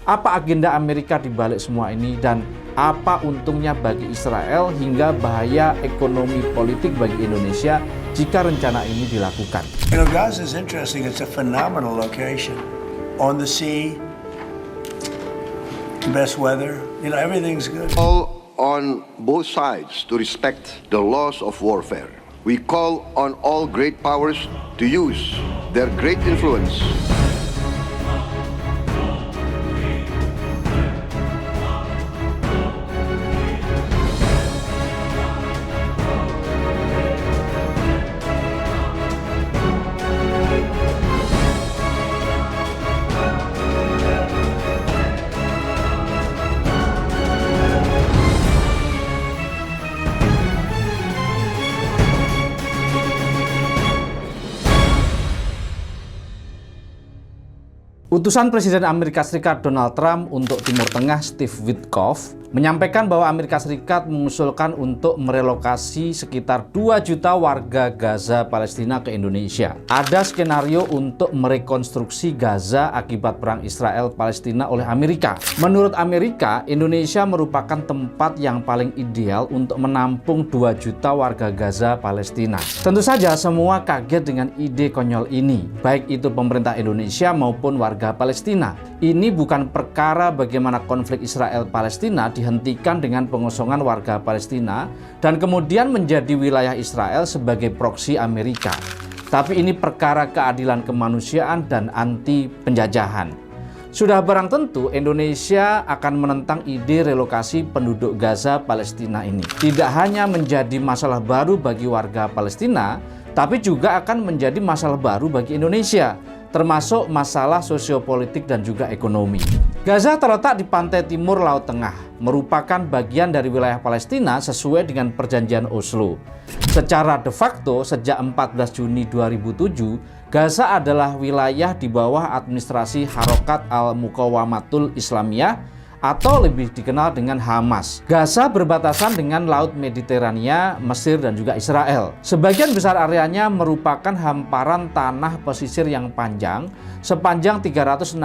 Apa agenda Amerika di balik semua ini dan apa untungnya bagi Israel hingga bahaya ekonomi politik bagi Indonesia jika rencana ini dilakukan? Gaza is interesting. It's a phenomenal location. On the sea, best weather. Everything's good. Call on both sides to respect the laws of warfare. We call on all great powers to use their great influence Utusan Presiden Amerika Serikat Donald Trump untuk Timur Tengah Steve Witkoff menyampaikan bahwa Amerika Serikat mengusulkan untuk merelokasi sekitar 2 juta warga Gaza Palestina ke Indonesia. Ada skenario untuk merekonstruksi Gaza akibat perang Israel Palestina oleh Amerika. Menurut Amerika, Indonesia merupakan tempat yang paling ideal untuk menampung 2 juta warga Gaza Palestina. Tentu saja semua kaget dengan ide konyol ini, baik itu pemerintah Indonesia maupun warga Palestina. Ini bukan perkara bagaimana konflik Israel Palestina dihentikan dengan pengosongan warga Palestina dan kemudian menjadi wilayah Israel sebagai proksi Amerika. Tapi ini perkara keadilan kemanusiaan dan anti penjajahan. Sudah barang tentu Indonesia akan menentang ide relokasi penduduk Gaza Palestina ini. Tidak hanya menjadi masalah baru bagi warga Palestina, tapi juga akan menjadi masalah baru bagi Indonesia, termasuk masalah sosiopolitik dan juga ekonomi. Gaza terletak di pantai timur Laut Tengah, merupakan bagian dari wilayah Palestina sesuai dengan perjanjian Oslo. Secara de facto, sejak 14 Juni 2007, Gaza adalah wilayah di bawah administrasi Harokat Al-Muqawamatul Islamiyah atau lebih dikenal dengan Hamas. Gaza berbatasan dengan Laut Mediterania, Mesir dan juga Israel. Sebagian besar areanya merupakan hamparan tanah pesisir yang panjang, sepanjang 365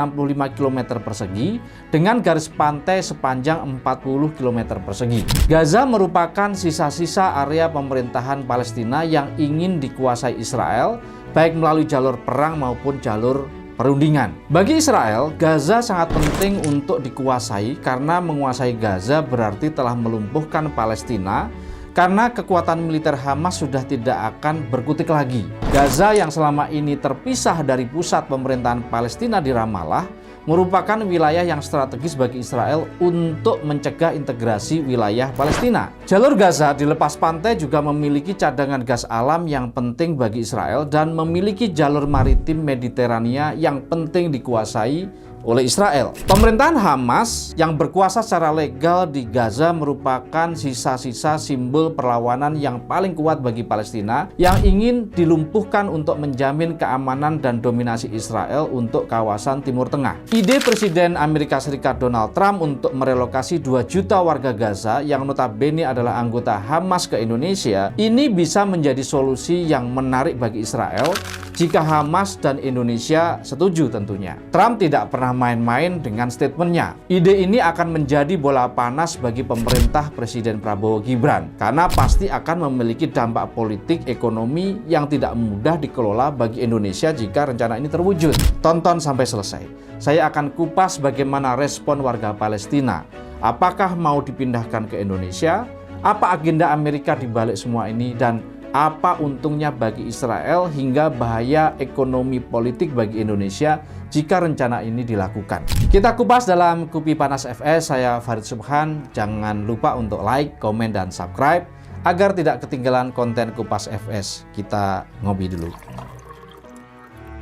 km persegi, dengan garis pantai sepanjang 40 km persegi. Gaza merupakan sisa-sisa area pemerintahan Palestina yang ingin dikuasai Israel, baik melalui jalur perang maupun jalur perundingan. Bagi Israel, Gaza sangat penting untuk dikuasai karena menguasai Gaza berarti telah melumpuhkan Palestina karena kekuatan militer Hamas sudah tidak akan berkutik lagi. Gaza yang selama ini terpisah dari pusat pemerintahan Palestina di Ramallah merupakan wilayah yang strategis bagi Israel untuk mencegah integrasi wilayah Palestina. Jalur Gaza di lepas pantai juga memiliki cadangan gas alam yang penting bagi Israel dan memiliki jalur maritim Mediterania yang penting dikuasai oleh Israel. Pemerintahan Hamas yang berkuasa secara legal di Gaza merupakan sisa-sisa simbol perlawanan yang paling kuat bagi Palestina yang ingin dilumpuhkan untuk menjamin keamanan dan dominasi Israel untuk kawasan Timur Tengah. Ide Presiden Amerika Serikat Donald Trump untuk merelokasi 2 juta warga Gaza yang notabene adalah anggota Hamas ke Indonesia, ini bisa menjadi solusi yang menarik bagi Israel jika Hamas dan Indonesia setuju tentunya. Trump tidak pernah main-main dengan statementnya. Ide ini akan menjadi bola panas bagi pemerintah Presiden Prabowo Gibran karena pasti akan memiliki dampak politik ekonomi yang tidak mudah dikelola bagi Indonesia jika rencana ini terwujud. Tonton sampai selesai. Saya akan kupas bagaimana respon warga Palestina. Apakah mau dipindahkan ke Indonesia? Apa agenda Amerika di balik semua ini dan apa untungnya bagi Israel hingga bahaya ekonomi politik bagi Indonesia jika rencana ini dilakukan. Kita kupas dalam Kupi Panas FS, saya Farid Subhan. Jangan lupa untuk like, komen, dan subscribe agar tidak ketinggalan konten Kupas FS. Kita ngopi dulu.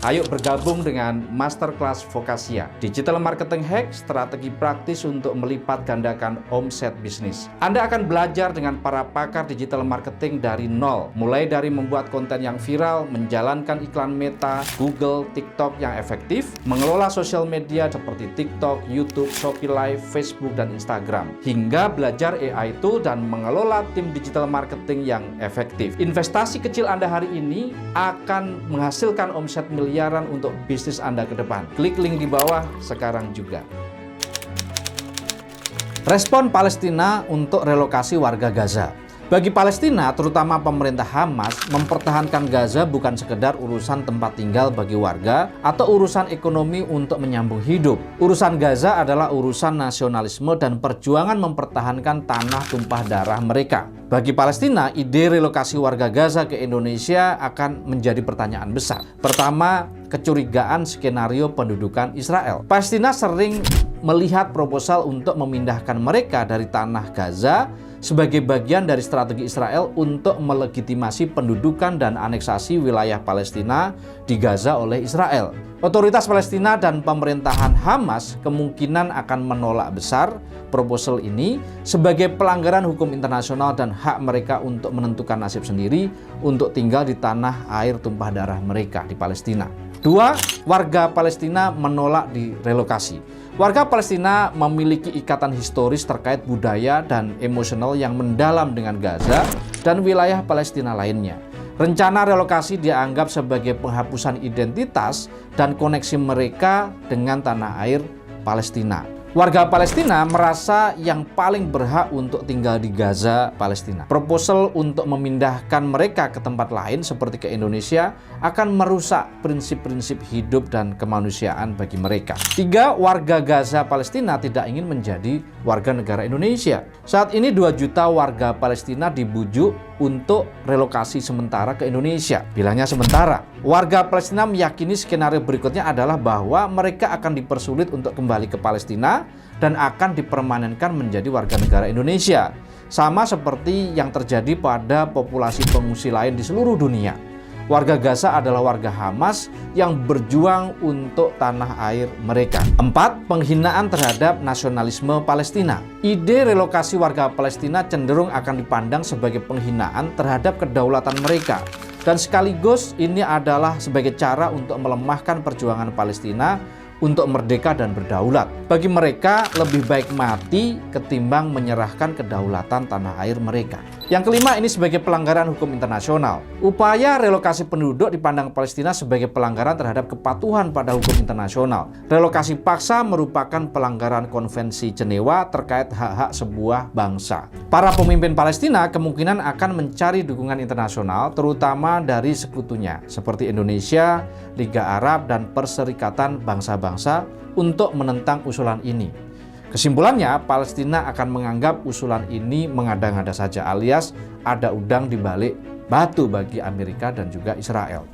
Ayo bergabung dengan Masterclass Vokasia, Digital Marketing Hack, strategi praktis untuk melipat gandakan omset bisnis. Anda akan belajar dengan para pakar digital marketing dari nol, mulai dari membuat konten yang viral, menjalankan iklan Meta, Google, TikTok yang efektif, mengelola sosial media seperti TikTok, YouTube, Shopee Live, Facebook, dan Instagram, hingga belajar AI tool dan mengelola tim digital marketing yang efektif. Investasi kecil Anda hari ini akan menghasilkan omset miliaran untuk bisnis Anda ke depan. Klik link di bawah sekarang juga. Respon Palestina untuk relokasi warga Gaza. Bagi Palestina, terutama pemerintah Hamas, mempertahankan Gaza bukan sekedar urusan tempat tinggal bagi warga atau urusan ekonomi untuk menyambung hidup. Urusan Gaza adalah urusan nasionalisme dan perjuangan mempertahankan tanah tumpah darah mereka. Bagi Palestina, ide relokasi warga Gaza ke Indonesia akan menjadi pertanyaan besar. Pertama, kecurigaan skenario pendudukan Israel. Palestina sering melihat proposal untuk memindahkan mereka dari tanah Gaza sebagai bagian dari strategi Israel untuk melegitimasi pendudukan dan aneksasi wilayah Palestina di Gaza oleh Israel. Otoritas Palestina dan pemerintahan Hamas kemungkinan akan menolak besar proposal ini sebagai pelanggaran hukum internasional dan hak mereka untuk menentukan nasib sendiri untuk tinggal di tanah air tumpah darah mereka di Palestina. 2. Warga Palestina menolak direlokasi. Warga Palestina memiliki ikatan historis terkait budaya dan emosional yang mendalam dengan Gaza dan wilayah Palestina lainnya. Rencana relokasi dianggap sebagai penghapusan identitas dan koneksi mereka dengan tanah air Palestina. Warga Palestina merasa yang paling berhak untuk tinggal di Gaza, Palestina. Proposal untuk memindahkan mereka ke tempat lain seperti ke Indonesia akan merusak prinsip-prinsip hidup dan kemanusiaan bagi mereka. 3. Warga Gaza, Palestina tidak ingin menjadi warga negara Indonesia. Saat ini 2 juta warga Palestina dibujuk untuk relokasi sementara ke Indonesia. Bilangnya sementara. Warga Palestina meyakini skenario berikutnya adalah bahwa mereka akan dipersulit untuk kembali ke Palestina dan akan dipermanenkan menjadi warga negara Indonesia. Sama seperti yang terjadi pada populasi pengungsi lain di seluruh dunia. Warga Gaza adalah warga Hamas yang berjuang untuk tanah air mereka. 4. Penghinaan terhadap nasionalisme Palestina. Ide relokasi warga Palestina cenderung akan dipandang sebagai penghinaan terhadap kedaulatan mereka. Dan sekaligus ini adalah sebagai cara untuk melemahkan perjuangan Palestina untuk merdeka dan berdaulat. Bagi mereka, lebih baik mati ketimbang menyerahkan kedaulatan tanah air mereka. Yang kelima, ini sebagai pelanggaran hukum internasional. Upaya relokasi penduduk dipandang Palestina sebagai pelanggaran terhadap kepatuhan pada hukum internasional. Relokasi paksa merupakan pelanggaran konvensi Jenewa terkait hak-hak sebuah bangsa. Para pemimpin Palestina kemungkinan akan mencari dukungan internasional, terutama dari sekutunya, seperti Indonesia, Liga Arab, dan Perserikatan Bangsa-Bangsa untuk menentang usulan ini. Kesimpulannya, Palestina akan menganggap usulan ini mengada-ngada saja, alias ada udang di balik batu bagi Amerika dan juga Israel.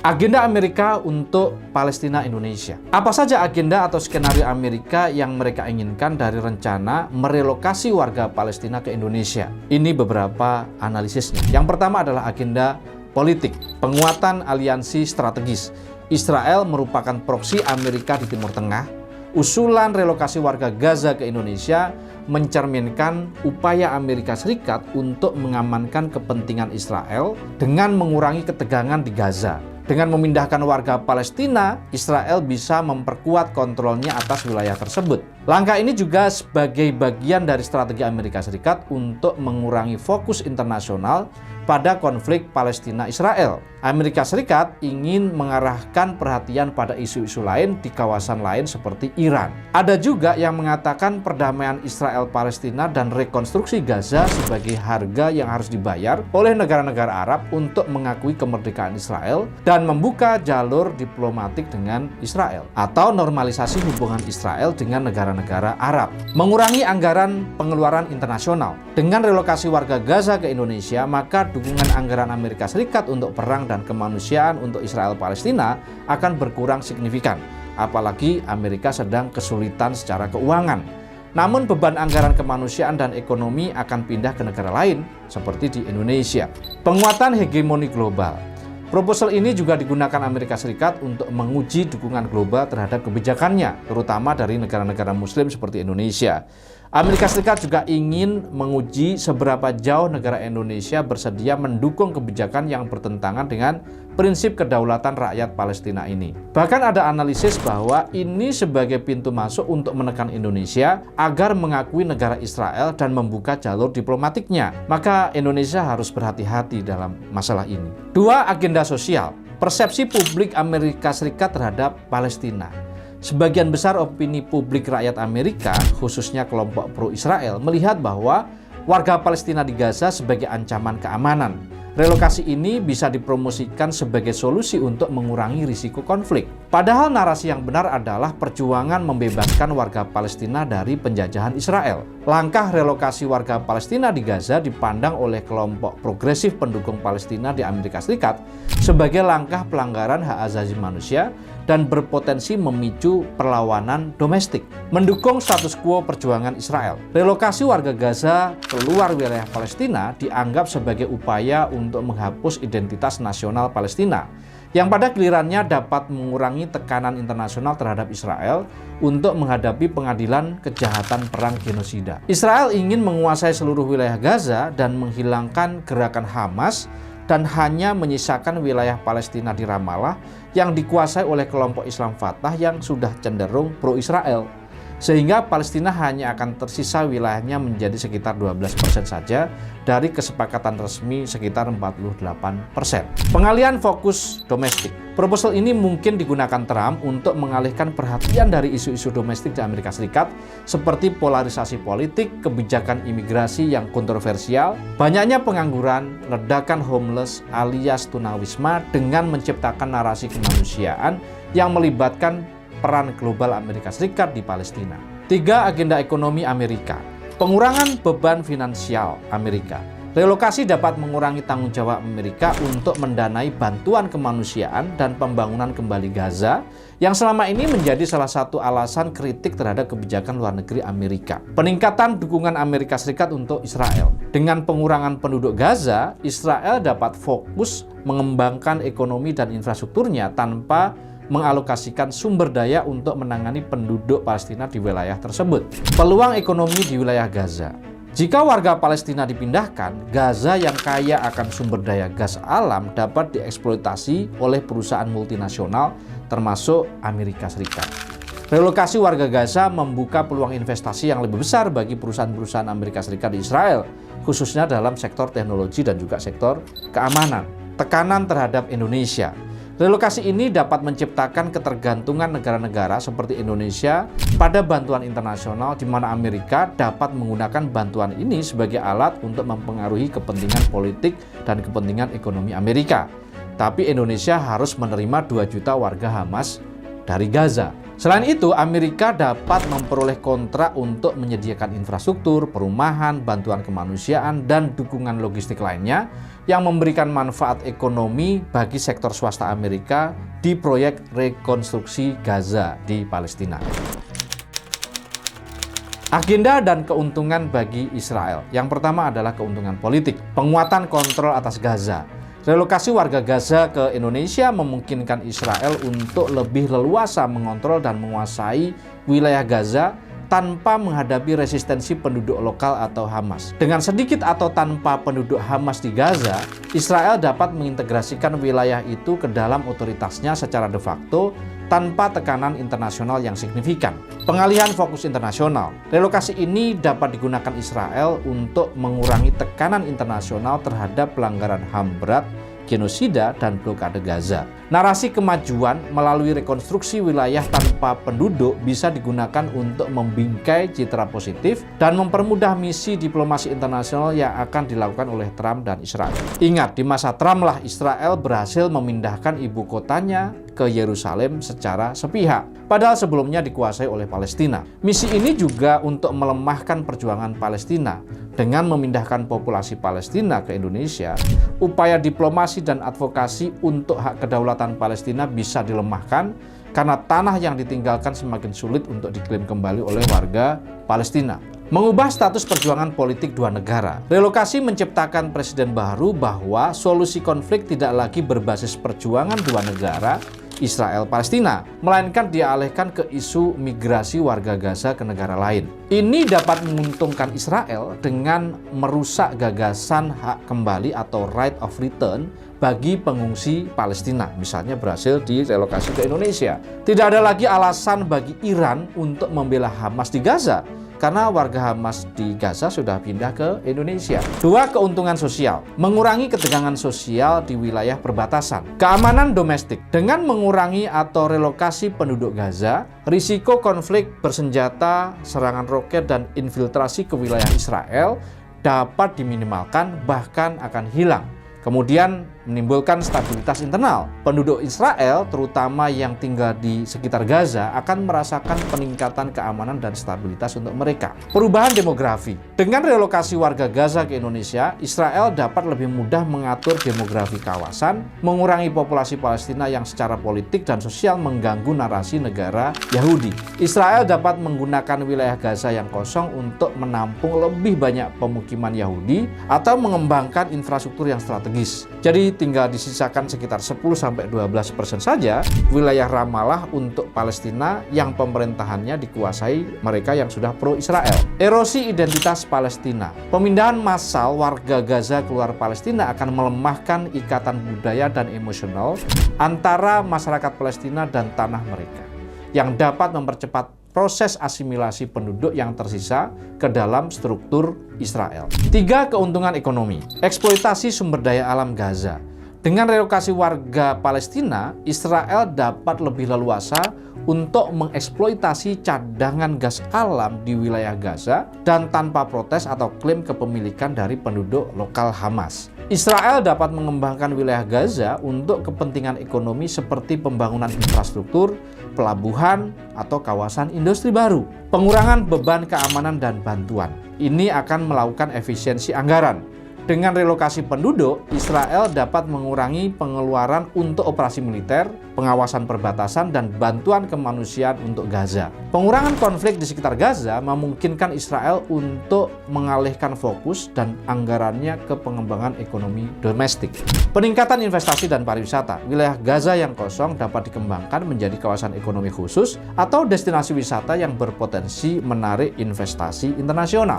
Agenda Amerika untuk Palestina Indonesia. Apa saja agenda atau skenario Amerika yang mereka inginkan dari rencana merelokasi warga Palestina ke Indonesia? Ini beberapa analisisnya. Yang pertama adalah agenda politik, penguatan aliansi strategis. Israel merupakan proksi Amerika di Timur Tengah. Usulan relokasi warga Gaza ke Indonesia mencerminkan upaya Amerika Serikat untuk mengamankan kepentingan Israel dengan mengurangi ketegangan di Gaza. Dengan memindahkan warga Palestina, Israel bisa memperkuat kontrolnya atas wilayah tersebut. Langkah ini juga sebagai bagian dari strategi Amerika Serikat untuk mengurangi fokus internasional pada konflik Palestina-Israel. Amerika Serikat ingin mengarahkan perhatian pada isu-isu lain di kawasan lain seperti Iran. Ada juga yang mengatakan perdamaian Israel-Palestina dan rekonstruksi Gaza sebagai harga yang harus dibayar oleh negara-negara Arab untuk mengakui kemerdekaan Israel dan membuka jalur diplomatik dengan Israel atau normalisasi hubungan Israel dengan negara-negara Arab. Mengurangi anggaran pengeluaran internasional. Dengan relokasi warga Gaza ke Indonesia, maka dukungan anggaran Amerika Serikat untuk perang dan kemanusiaan untuk Israel-Palestina akan berkurang signifikan, apalagi Amerika sedang kesulitan secara keuangan. Namun beban anggaran kemanusiaan dan ekonomi akan pindah ke negara lain seperti di Indonesia. Penguatan hegemoni global. Proposal ini juga digunakan Amerika Serikat untuk menguji dukungan global terhadap kebijakannya, terutama dari negara-negara Muslim seperti Indonesia. Amerika Serikat juga ingin menguji seberapa jauh negara Indonesia bersedia mendukung kebijakan yang bertentangan dengan prinsip kedaulatan rakyat Palestina ini. Bahkan ada analisis bahwa ini sebagai pintu masuk untuk menekan Indonesia agar mengakui negara Israel dan membuka jalur diplomatiknya. Maka Indonesia harus berhati-hati dalam masalah ini. 2. Agenda sosial. Persepsi publik Amerika Serikat terhadap Palestina. Sebagian besar opini publik rakyat Amerika, khususnya kelompok pro-Israel, melihat bahwa warga Palestina di Gaza sebagai ancaman keamanan. Relokasi ini bisa dipromosikan sebagai solusi untuk mengurangi risiko konflik. Padahal narasi yang benar adalah perjuangan membebaskan warga Palestina dari penjajahan Israel. Langkah relokasi warga Palestina di Gaza dipandang oleh kelompok progresif pendukung Palestina di Amerika Serikat sebagai langkah pelanggaran hak asasi manusia dan berpotensi memicu perlawanan domestik. Mendukung status quo perjuangan Israel. Relokasi warga Gaza keluar wilayah Palestina dianggap sebagai upaya untuk menghapus identitas nasional Palestina, yang pada gilirannya dapat mengurangi tekanan internasional terhadap Israel untuk menghadapi pengadilan kejahatan perang genosida. Israel ingin menguasai seluruh wilayah Gaza dan menghilangkan gerakan Hamas dan hanya menyisakan wilayah Palestina di Ramallah yang dikuasai oleh kelompok Islam Fatah yang sudah cenderung pro-Israel. Sehingga Palestina hanya akan tersisa wilayahnya menjadi sekitar 12% saja dari kesepakatan resmi sekitar 48%. Pengalihan fokus domestik. Proposal ini mungkin digunakan Trump untuk mengalihkan perhatian dari isu-isu domestik di Amerika Serikat seperti polarisasi politik, kebijakan imigrasi yang kontroversial, banyaknya pengangguran, ledakan homeless alias tunawisma dengan menciptakan narasi kemanusiaan yang melibatkan peran global Amerika Serikat di Palestina. 3. Agenda ekonomi Amerika. Pengurangan beban finansial Amerika. Relokasi dapat mengurangi tanggung jawab Amerika untuk mendanai bantuan kemanusiaan dan pembangunan kembali Gaza yang selama ini menjadi salah satu alasan kritik terhadap kebijakan luar negeri Amerika. Peningkatan dukungan Amerika Serikat untuk Israel. Dengan pengurangan penduduk Gaza, Israel dapat fokus mengembangkan ekonomi dan infrastrukturnya tanpa mengalokasikan sumber daya untuk menangani penduduk Palestina di wilayah tersebut. Peluang ekonomi di wilayah Gaza. Jika warga Palestina dipindahkan, Gaza yang kaya akan sumber daya gas alam dapat dieksploitasi oleh perusahaan multinasional termasuk Amerika Serikat. Relokasi warga Gaza membuka peluang investasi yang lebih besar bagi perusahaan-perusahaan Amerika Serikat di Israel, khususnya dalam sektor teknologi dan juga sektor keamanan. Tekanan terhadap Indonesia. Relokasi ini dapat menciptakan ketergantungan negara-negara seperti Indonesia pada bantuan internasional di mana Amerika dapat menggunakan bantuan ini sebagai alat untuk mempengaruhi kepentingan politik dan kepentingan ekonomi Amerika. Tapi Indonesia harus menerima 2 juta warga Hamas dari Gaza. Selain itu, Amerika dapat memperoleh kontrak untuk menyediakan infrastruktur, perumahan, bantuan kemanusiaan, dan dukungan logistik lainnya yang memberikan manfaat ekonomi bagi sektor swasta Amerika di proyek rekonstruksi Gaza di Palestina. Agenda dan keuntungan bagi Israel. Yang pertama adalah keuntungan politik, penguatan kontrol atas Gaza. Relokasi warga Gaza ke Indonesia memungkinkan Israel untuk lebih leluasa mengontrol dan menguasai wilayah Gaza tanpa menghadapi resistensi penduduk lokal atau Hamas. Dengan sedikit atau tanpa penduduk Hamas di Gaza, Israel dapat mengintegrasikan wilayah itu ke dalam otoritasnya secara de facto tanpa tekanan internasional yang signifikan. Pengalihan fokus internasional. Relokasi ini dapat digunakan Israel untuk mengurangi tekanan internasional terhadap pelanggaran HAM berat, genosida, dan blokade Gaza. Narasi kemajuan melalui rekonstruksi wilayah tanpa penduduk bisa digunakan untuk membingkai citra positif dan mempermudah misi diplomasi internasional yang akan dilakukan oleh Trump dan Israel. Ingat, di masa Trump lah Israel berhasil memindahkan ibu kotanya ke Yerusalem secara sepihak, padahal sebelumnya dikuasai oleh Palestina. Misi ini juga untuk melemahkan perjuangan Palestina. Dengan memindahkan populasi Palestina ke Indonesia, upaya diplomasi dan advokasi untuk hak kedaulatan Palestina bisa dilemahkan karena tanah yang ditinggalkan semakin sulit untuk diklaim kembali oleh warga Palestina. Mengubah status perjuangan politik dua negara. Relokasi menciptakan presiden baru bahwa solusi konflik tidak lagi berbasis perjuangan dua negara, Israel-Palestina, melainkan dialihkan ke isu migrasi warga Gaza ke negara lain. Ini dapat menguntungkan Israel dengan merusak gagasan hak kembali atau right of return bagi pengungsi Palestina, misalnya berhasil direlokasi ke Indonesia. Tidak ada lagi alasan bagi Iran untuk membela Hamas di Gaza, karena warga Hamas di Gaza sudah pindah ke Indonesia. 2. Keuntungan sosial. Mengurangi ketegangan sosial di wilayah perbatasan. Keamanan domestik. Dengan mengurangi atau relokasi penduduk Gaza, risiko konflik bersenjata, serangan roket, dan infiltrasi ke wilayah Israel dapat diminimalkan, bahkan akan hilang. Kemudian menimbulkan stabilitas internal. Penduduk Israel, terutama yang tinggal di sekitar Gaza, akan merasakan peningkatan keamanan dan stabilitas untuk mereka. Perubahan demografi. Dengan relokasi warga Gaza ke Indonesia, Israel dapat lebih mudah mengatur demografi kawasan, mengurangi populasi Palestina yang secara politik dan sosial mengganggu narasi negara Yahudi. Israel dapat menggunakan wilayah Gaza yang kosong untuk menampung lebih banyak pemukiman Yahudi atau mengembangkan infrastruktur yang strategis. Jadi tinggal disisakan sekitar 10-12% saja wilayah Ramallah untuk Palestina yang pemerintahannya dikuasai mereka yang sudah pro-Israel. Erosi identitas Palestina. Pemindahan massal warga Gaza keluar Palestina akan melemahkan ikatan budaya dan emosional antara masyarakat Palestina dan tanah mereka, yang dapat mempercepat proses asimilasi penduduk yang tersisa ke dalam struktur Israel. 3. Keuntungan ekonomi. Eksploitasi sumber daya alam Gaza. Dengan relokasi warga Palestina, Israel dapat lebih leluasa untuk mengeksploitasi cadangan gas alam di wilayah Gaza dan tanpa protes atau klaim kepemilikan dari penduduk lokal Hamas. Israel dapat mengembangkan wilayah Gaza untuk kepentingan ekonomi seperti pembangunan infrastruktur, pelabuhan, atau kawasan industri baru. Pengurangan beban keamanan dan bantuan. Ini akan melakukan efisiensi anggaran. Dengan relokasi penduduk, Israel dapat mengurangi pengeluaran untuk operasi militer, pengawasan perbatasan, dan bantuan kemanusiaan untuk Gaza. Pengurangan konflik di sekitar Gaza memungkinkan Israel untuk mengalihkan fokus dan anggarannya ke pengembangan ekonomi domestik. Peningkatan investasi dan pariwisata. Wilayah Gaza yang kosong dapat dikembangkan menjadi kawasan ekonomi khusus atau destinasi wisata yang berpotensi menarik investasi internasional.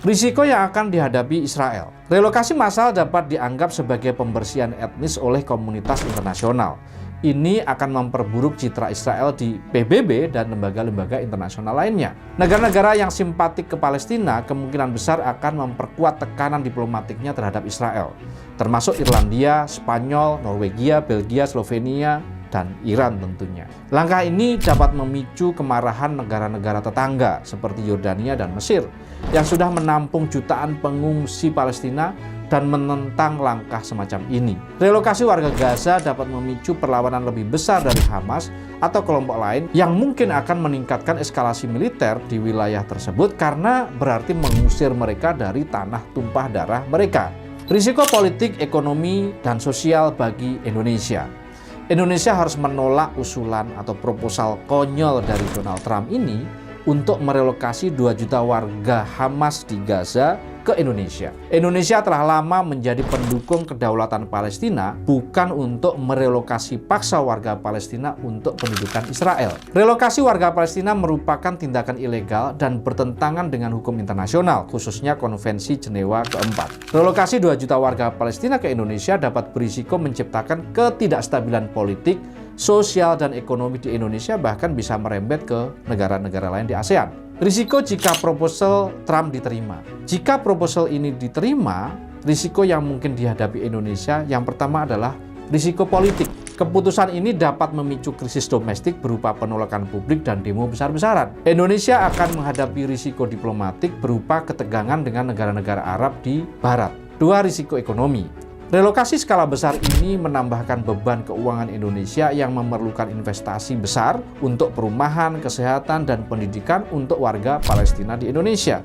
Risiko yang akan dihadapi Israel. Relokasi massal dapat dianggap sebagai pembersihan etnis oleh komunitas internasional. Ini akan memperburuk citra Israel di PBB dan lembaga-lembaga internasional lainnya. Negara-negara yang simpatik ke Palestina kemungkinan besar akan memperkuat tekanan diplomatiknya terhadap Israel, termasuk Irlandia, Spanyol, Norwegia, Belgia, Slovenia, dan Iran tentunya. Langkah ini dapat memicu kemarahan negara-negara tetangga seperti Yordania dan Mesir yang sudah menampung jutaan pengungsi Palestina dan menentang langkah semacam ini. Relokasi warga Gaza dapat memicu perlawanan lebih besar dari Hamas atau kelompok lain yang mungkin akan meningkatkan eskalasi militer di wilayah tersebut karena berarti mengusir mereka dari tanah tumpah darah mereka. Risiko politik, ekonomi, dan sosial bagi Indonesia. Indonesia harus menolak usulan atau proposal konyol dari Donald Trump ini untuk merelokasi 2 juta warga Hamas di Gaza ke Indonesia. Indonesia telah lama menjadi pendukung kedaulatan Palestina, bukan untuk merelokasi paksa warga Palestina untuk pendudukan Israel. Relokasi warga Palestina merupakan tindakan ilegal dan bertentangan dengan hukum internasional, khususnya Konvensi Jenewa keempat. Relokasi 2 juta warga Palestina ke Indonesia dapat berisiko menciptakan ketidakstabilan politik, sosial, dan ekonomi di Indonesia, bahkan bisa merembet ke negara-negara lain di ASEAN. Risiko jika proposal Trump diterima. Jika proposal ini diterima, risiko yang mungkin dihadapi Indonesia yang pertama adalah risiko politik. Keputusan ini dapat memicu krisis domestik berupa penolakan publik dan demo besar-besaran. Indonesia akan menghadapi risiko diplomatik berupa ketegangan dengan negara-negara Arab di Barat. 2. Risiko ekonomi. Relokasi skala besar ini menambahkan beban keuangan Indonesia yang memerlukan investasi besar untuk perumahan, kesehatan, dan pendidikan untuk warga Palestina di Indonesia.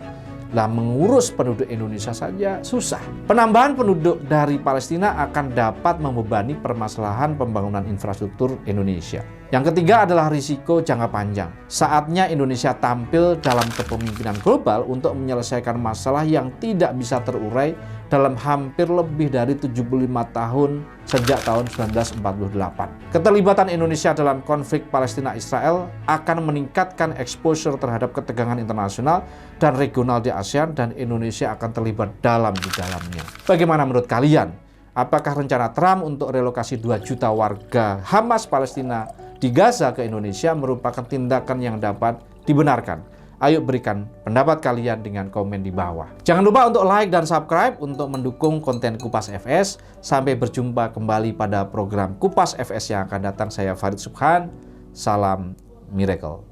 Lah, mengurus penduduk Indonesia saja susah. Penambahan penduduk dari Palestina akan dapat membebani permasalahan pembangunan infrastruktur Indonesia. Yang ketiga adalah risiko jangka panjang. Saatnya Indonesia tampil dalam kepemimpinan global untuk menyelesaikan masalah yang tidak bisa terurai dalam hampir lebih dari 75 tahun sejak tahun 1948. Keterlibatan Indonesia dalam konflik Palestina-Israel akan meningkatkan exposure terhadap ketegangan internasional dan regional di ASEAN, dan Indonesia akan terlibat dalam di dalamnya. Bagaimana menurut kalian? Apakah rencana Trump untuk relokasi 2 juta warga Hamas Palestina di Gaza ke Indonesia merupakan tindakan yang dapat dibenarkan? Ayo berikan pendapat kalian dengan komen di bawah. Jangan lupa untuk like dan subscribe untuk mendukung konten Kupas FS. Sampai berjumpa kembali pada program Kupas FS yang akan datang. Saya Farid Subhan. Salam Miracle.